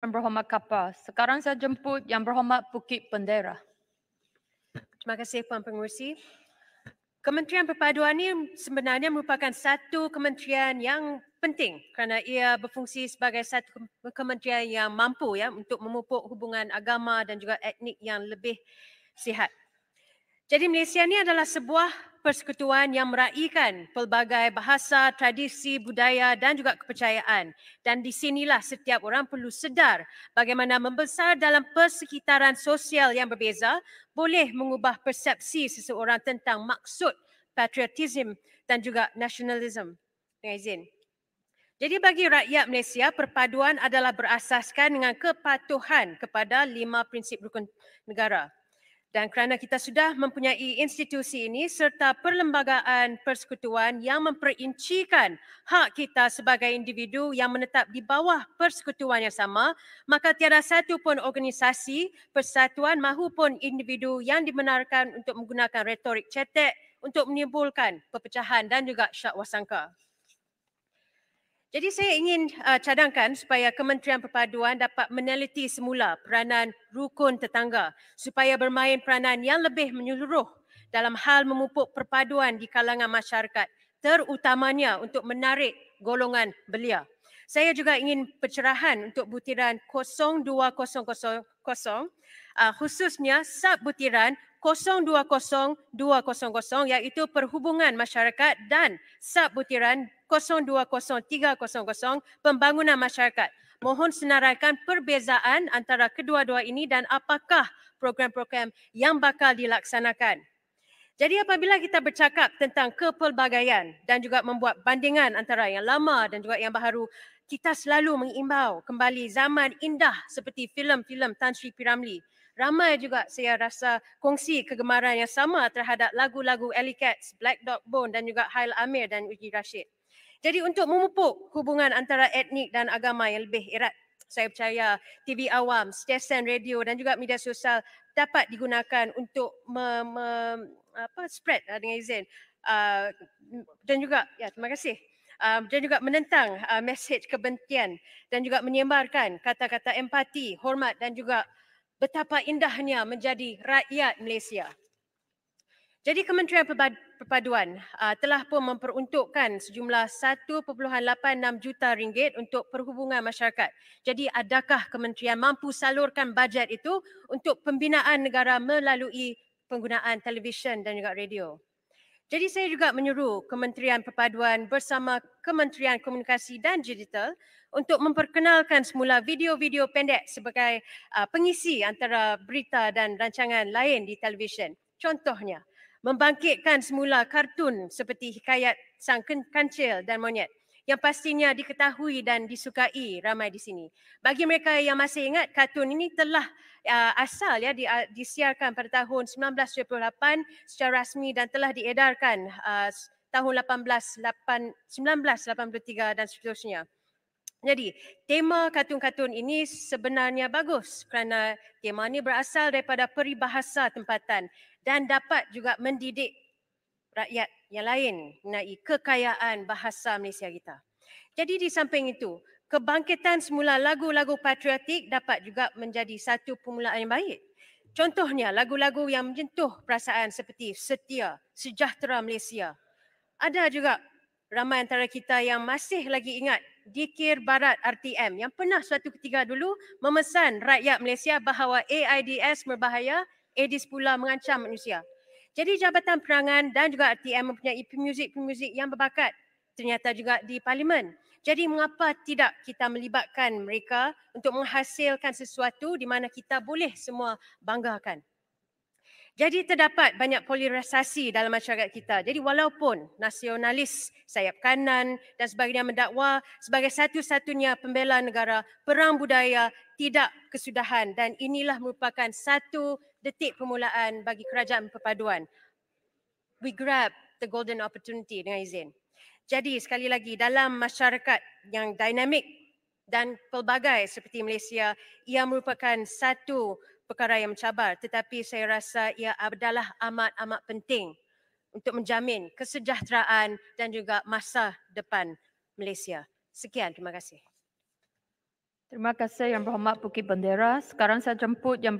Yang berhormat Kapal. Sekarang saya jemput Yang Berhormat Bukit Bendera. Terima kasih Puan Pengerusi. Kementerian Perpaduan ini sebenarnya merupakan satu kementerian yang penting kerana ia berfungsi sebagai satu kementerian yang mampu untuk memupuk hubungan agama dan juga etnik yang lebih sihat. Jadi Malaysia ini adalah sebuah persekutuan yang meraihkan pelbagai bahasa, tradisi, budaya dan juga kepercayaan. Dan di sinilah setiap orang perlu sedar bagaimana membesar dalam persekitaran sosial yang berbeza boleh mengubah persepsi seseorang tentang maksud patriotisme dan juga nasionalisme. Dengan izin. Jadi bagi rakyat Malaysia, perpaduan adalah berasaskan dengan kepatuhan kepada 5 prinsip rukun negara. Dan kerana kita sudah mempunyai institusi ini serta perlembagaan persekutuan yang memperincikan hak kita sebagai individu yang menetap di bawah persekutuan yang sama, maka tiada satu pun organisasi, persatuan mahupun individu yang dibenarkan untuk menggunakan retorik cetek untuk menimbulkan perpecahan dan juga syak wasangka. Jadi saya ingin cadangkan supaya Kementerian Perpaduan dapat meneliti semula peranan rukun tetangga supaya bermain peranan yang lebih menyeluruh dalam hal memupuk perpaduan di kalangan masyarakat, terutamanya untuk menarik golongan belia. Saya juga ingin pencerahan untuk butiran 0200 khususnya subbutiran 020200 iaitu perhubungan masyarakat dan subbutiran 020300 pembangunan masyarakat. Mohon senaraikan perbezaan antara kedua-dua ini dan apakah program-program yang bakal dilaksanakan. Jadi apabila kita bercakap tentang kepelbagaian dan juga membuat bandingan antara yang lama dan juga yang baharu, kita selalu mengimbau kembali zaman indah seperti filem-filem Tan Sri P. Ramlee. Ramai juga saya rasa kongsi kegemaran yang sama terhadap lagu-lagu Alley Cats, Black Dog Bone dan juga Hail Amir dan Uji Rashid. Jadi untuk memupuk hubungan antara etnik dan agama yang lebih erat, saya percaya TV awam, stesen radio dan juga media sosial dapat digunakan untuk spread dengan izin dan juga terima kasih dan juga menentang mesej kebencian dan juga menyebarkan kata-kata empati, hormat dan juga betapa indahnya menjadi rakyat Malaysia. Jadi Kementerian Perpaduan telah pun memperuntukkan sejumlah 1.86 juta ringgit untuk perhubungan masyarakat. Jadi adakah kementerian mampu salurkan bajet itu untuk pembinaan negara melalui penggunaan televisyen dan juga radio? Jadi saya juga menyuruh Kementerian Perpaduan bersama Kementerian Komunikasi dan Digital untuk memperkenalkan semula video-video pendek sebagai pengisi antara berita dan rancangan lain di televisyen. Contohnya, membangkitkan semula kartun seperti hikayat Sang Kancil dan Monyet yang pastinya diketahui dan disukai ramai di sini. Bagi mereka yang masih ingat, kartun ini telah asal disiarkan pada tahun 1978 secara rasmi dan telah diedarkan tahun 1983 dan seterusnya. Jadi, tema kartun-kartun ini sebenarnya bagus kerana tema ini berasal daripada peribahasa tempatan dan dapat juga mendidik rakyat yang lain mengenai kekayaan bahasa Malaysia kita. Jadi di samping itu, kebangkitan semula lagu-lagu patriotik dapat juga menjadi satu permulaan yang baik. Contohnya lagu-lagu yang menyentuh perasaan seperti Setia, Sejahtera Malaysia. Ada juga ramai antara kita yang masih lagi ingat Dikir Barat RTM yang pernah suatu ketika dulu memesan rakyat Malaysia bahawa AIDS berbahaya, AIDS pula mengancam manusia. Jadi Jabatan Perangan dan juga RTM mempunyai pemuzik-pemuzik yang berbakat ternyata juga di Parlimen. Jadi mengapa tidak kita melibatkan mereka untuk menghasilkan sesuatu di mana kita boleh semua banggakan. Jadi terdapat banyak polarisasi dalam masyarakat kita. Jadi walaupun nasionalis sayap kanan dan sebagainya mendakwa sebagai satu-satunya pembela negara, perang budaya tidak kesudahan dan inilah merupakan satu detik permulaan bagi kerajaan perpaduan. We grab the golden opportunity dengan izin. Jadi sekali lagi dalam masyarakat yang dinamik dan pelbagai seperti Malaysia, ia merupakan satu perkara yang mencabar tetapi saya rasa ia adalah amat-amat penting untuk menjamin kesejahteraan dan juga masa depan Malaysia. Sekian, terima kasih. Terima kasih Yang Berhormat Bukit Bendera. Sekarang saya jemput Yang